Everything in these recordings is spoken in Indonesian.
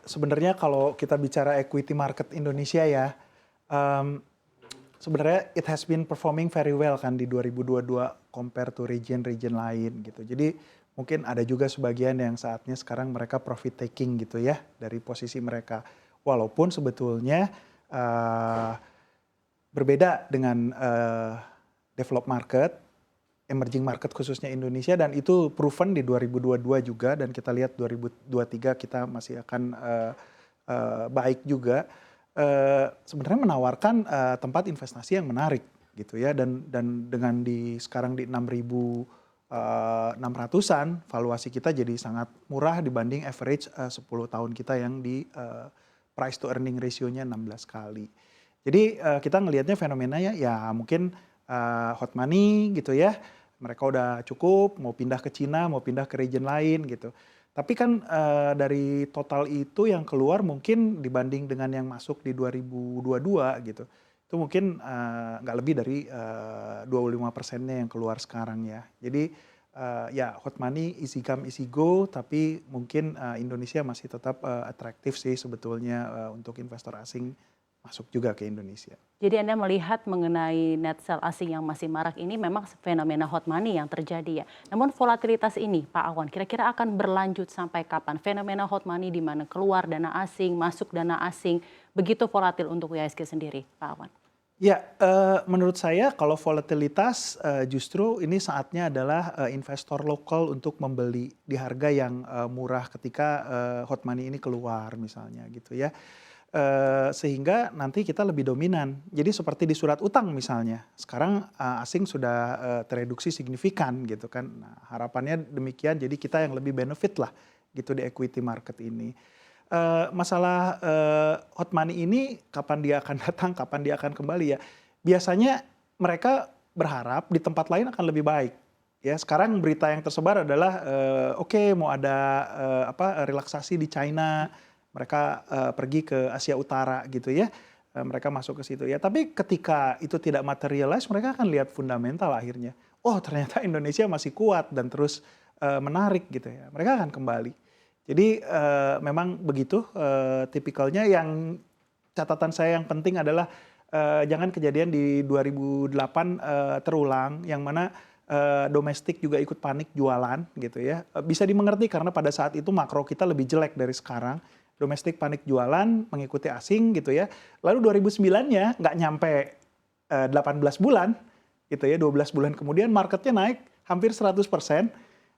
sebenarnya kalau kita bicara equity market Indonesia ya, em, sebenarnya it has been performing very well kan di 2022 compare to region-region lain gitu. Jadi mungkin ada juga sebagian yang saatnya sekarang mereka profit taking gitu ya dari posisi mereka. Walaupun sebetulnya eh, berbeda dengan developed market, emerging market khususnya Indonesia, dan itu proven di 2022 juga, dan kita lihat 2023 kita masih akan baik juga. Sebenarnya menawarkan tempat investasi yang menarik gitu ya, dan dengan sekarang di 6.600-an valuasi kita jadi sangat murah dibanding average 10 tahun kita yang di price to earning ratio-nya 16 kali. Jadi kita ngelihatnya fenomenanya ya mungkin hot money gitu ya. Mereka udah cukup, mau pindah ke Cina, mau pindah ke region lain gitu. Tapi kan dari total itu yang keluar mungkin dibanding dengan yang masuk di 2022 gitu. Itu mungkin nggak lebih dari 25%-nya yang keluar sekarang ya. Jadi ya hot money, easy come, easy go. Tapi mungkin Indonesia masih tetap atraktif sih sebetulnya untuk investor asing masuk juga ke Indonesia. Jadi Anda melihat mengenai net sell asing yang masih marak ini memang fenomena hot money yang terjadi ya. Namun volatilitas ini Pak Awan kira-kira akan berlanjut sampai kapan? Fenomena hot money di mana keluar dana asing, masuk dana asing, begitu volatil untuk IHSG sendiri Pak Awan? Ya, menurut saya kalau volatilitas justru ini saatnya adalah investor lokal untuk membeli di harga yang murah ketika hot money ini keluar misalnya gitu ya. Sehingga nanti kita lebih dominan. Jadi seperti di surat utang misalnya, sekarang asing sudah tereduksi signifikan gitu kan. Nah, harapannya demikian, jadi kita yang lebih benefit lah gitu di equity market ini. Masalah hot money ini kapan dia akan datang, kapan dia akan kembali ya. Biasanya mereka berharap di tempat lain akan lebih baik. Ya, sekarang berita yang tersebar adalah oke, mau ada relaksasi di China, mereka pergi ke Asia Utara gitu ya. Mereka masuk ke situ ya. Tapi ketika itu tidak materialize, mereka akan lihat fundamental akhirnya. Oh, ternyata Indonesia masih kuat dan terus menarik gitu ya. Mereka akan kembali. Jadi memang begitu tipikalnya. Yang catatan saya yang penting adalah jangan kejadian di 2008 terulang, yang mana domestik juga ikut panik jualan gitu ya. Bisa dimengerti karena pada saat itu makro kita lebih jelek dari sekarang. Domestik panik jualan mengikuti asing gitu ya. Lalu 2009-nya nggak nyampe 18 bulan gitu ya, 12 bulan kemudian marketnya naik hampir 100%.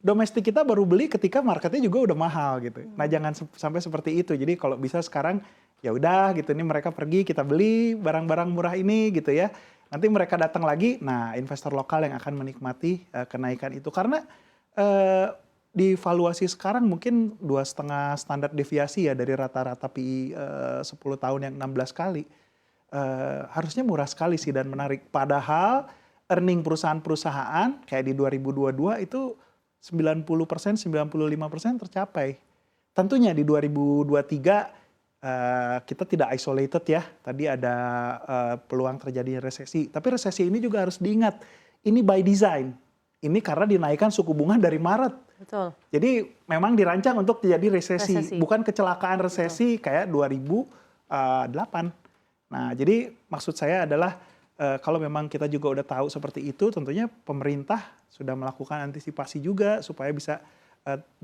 Domestik kita baru beli ketika marketnya juga udah mahal gitu. Nah, jangan sampai seperti itu. Jadi kalau bisa sekarang ya udah gitu, ini mereka pergi, kita beli barang-barang murah ini gitu ya. Nanti mereka datang lagi, nah investor lokal yang akan menikmati kenaikan itu. Karena di valuasi sekarang mungkin 2,5 standar deviasi ya dari rata-rata PI 10 tahun yang 16 kali. Harusnya murah sekali sih dan menarik. Padahal earning perusahaan-perusahaan kayak di 2022 itu 90%, 95% tercapai. Tentunya di 2023 kita tidak isolated ya. Tadi ada peluang terjadinya resesi. Tapi resesi ini juga harus diingat, ini by design. Ini karena dinaikkan suku bunga dari Maret. Betul. Jadi memang dirancang untuk terjadi resesi. Bukan kecelakaan resesi. Betul. Kayak 2008. Nah, jadi maksud saya adalah kalau memang kita juga udah tahu seperti itu, tentunya pemerintah sudah melakukan antisipasi juga supaya bisa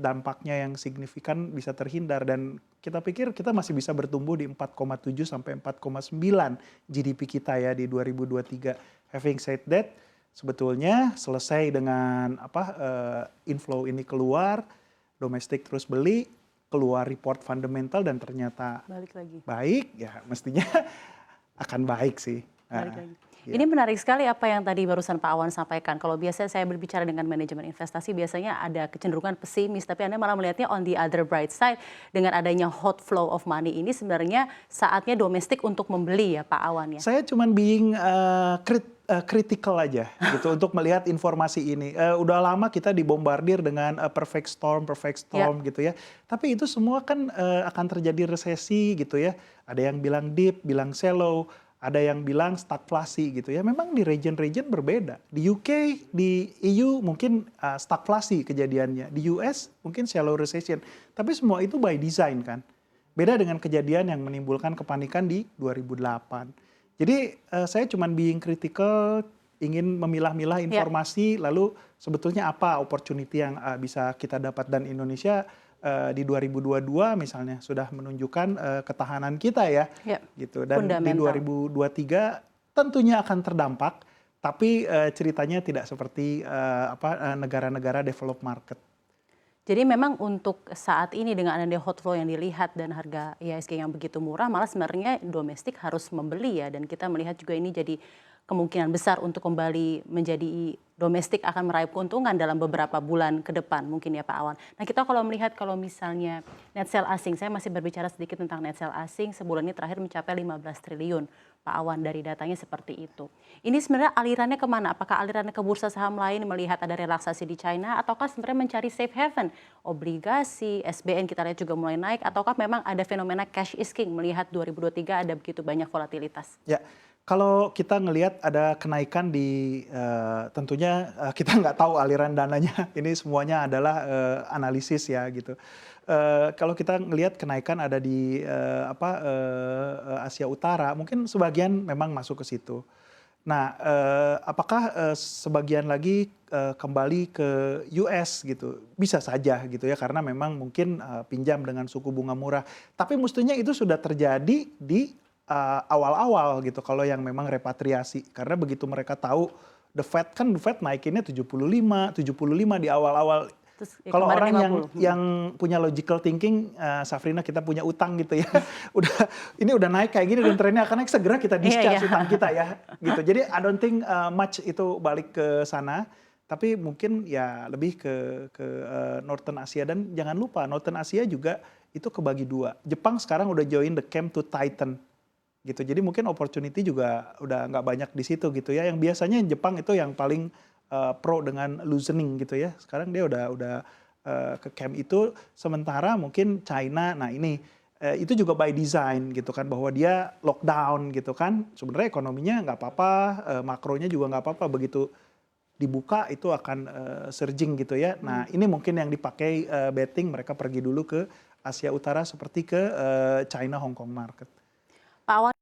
dampaknya yang signifikan bisa terhindar, dan kita pikir kita masih bisa bertumbuh di 4,7 sampai 4,9 GDP kita ya di 2023. Having said that, sebetulnya selesai dengan inflow ini keluar, domestik terus beli, keluar report fundamental dan ternyata balik lagi. Baik, ya mestinya akan baik sih. Balik lagi. Ini menarik sekali apa yang tadi barusan Pak Awan sampaikan. Kalau biasanya saya berbicara dengan manajemen investasi biasanya ada kecenderungan pesimis, tapi Anda malah melihatnya on the other bright side, dengan adanya hot flow of money ini sebenarnya saatnya domestik untuk membeli ya Pak Awan ya. Saya cuma being critical aja gitu untuk melihat informasi ini. Udah lama kita dibombardir dengan perfect storm gitu ya. Tapi itu semua kan akan terjadi resesi gitu ya. Ada yang bilang deep, bilang shallow. ada yang bilang stagflasi gitu ya. Memang di region-region berbeda. Di UK, di EU mungkin stagflasi kejadiannya. Di US mungkin shallow recession. Tapi semua itu by design kan. Beda dengan kejadian yang menimbulkan kepanikan di 2008. Jadi saya cuma being critical, ingin memilah-milah informasi, lalu sebetulnya apa opportunity yang bisa kita dapat, dan Indonesia di 2022 misalnya sudah menunjukkan ketahanan kita ya, gitu. Dan di 2023 tentunya akan terdampak, tapi ceritanya tidak seperti negara-negara developed market. Jadi memang untuk saat ini dengan adanya hot flow yang dilihat dan harga IHSG yang begitu murah, malah sebenarnya domestik harus membeli ya, dan kita melihat juga ini jadi kemungkinan besar untuk kembali menjadi domestik akan meraih keuntungan dalam beberapa bulan ke depan mungkin ya Pak Awan. Nah kita kalau melihat kalau misalnya net sale asing, saya masih berbicara sedikit tentang net sale asing, sebulan ini terakhir mencapai 15 triliun Pak Awan, dari datanya seperti itu. Ini sebenarnya alirannya kemana? Apakah alirannya ke bursa saham lain melihat ada relaksasi di China, ataukah sebenarnya mencari safe haven, obligasi, SBN kita lihat juga mulai naik, ataukah memang ada fenomena cash is king melihat 2023 ada begitu banyak volatilitas? Ya. Kalau kita ngelihat ada kenaikan di tentunya kita nggak tahu aliran dananya, ini semuanya adalah analisis ya gitu. Kalau kita ngelihat kenaikan ada di Asia Utara, mungkin sebagian memang masuk ke situ. Nah, apakah sebagian lagi kembali ke US gitu? Bisa saja gitu ya, karena memang mungkin pinjam dengan suku bunga murah. Tapi mestinya itu sudah terjadi di awal-awal gitu, kalau yang memang repatriasi. Karena begitu mereka tahu the Fed naikinnya 75 di awal-awal. Kalau orang yang punya logical thinking, Safrina, kita punya utang gitu ya. Ini udah naik kayak gini dan trennya akan naik, segera kita discharge utang kita ya gitu. Jadi I don't think much itu balik ke sana. Tapi mungkin ya lebih ke Northern Asia, dan jangan lupa Northern Asia juga itu kebagi dua. Jepang sekarang udah join the camp to tighten gitu. Jadi mungkin opportunity juga udah nggak banyak di situ gitu ya. Yang biasanya Jepang itu yang paling pro dengan loosening gitu ya. Sekarang dia udah ke camp itu. Sementara mungkin China, nah ini itu juga by design gitu kan, bahwa dia lockdown gitu kan. Sebenarnya ekonominya nggak apa-apa, makronya juga nggak apa-apa. Begitu dibuka itu akan surging gitu ya. Nah ini mungkin yang dipakai betting, mereka pergi dulu ke Asia Utara seperti ke China, Hong Kong market. Pak Awan,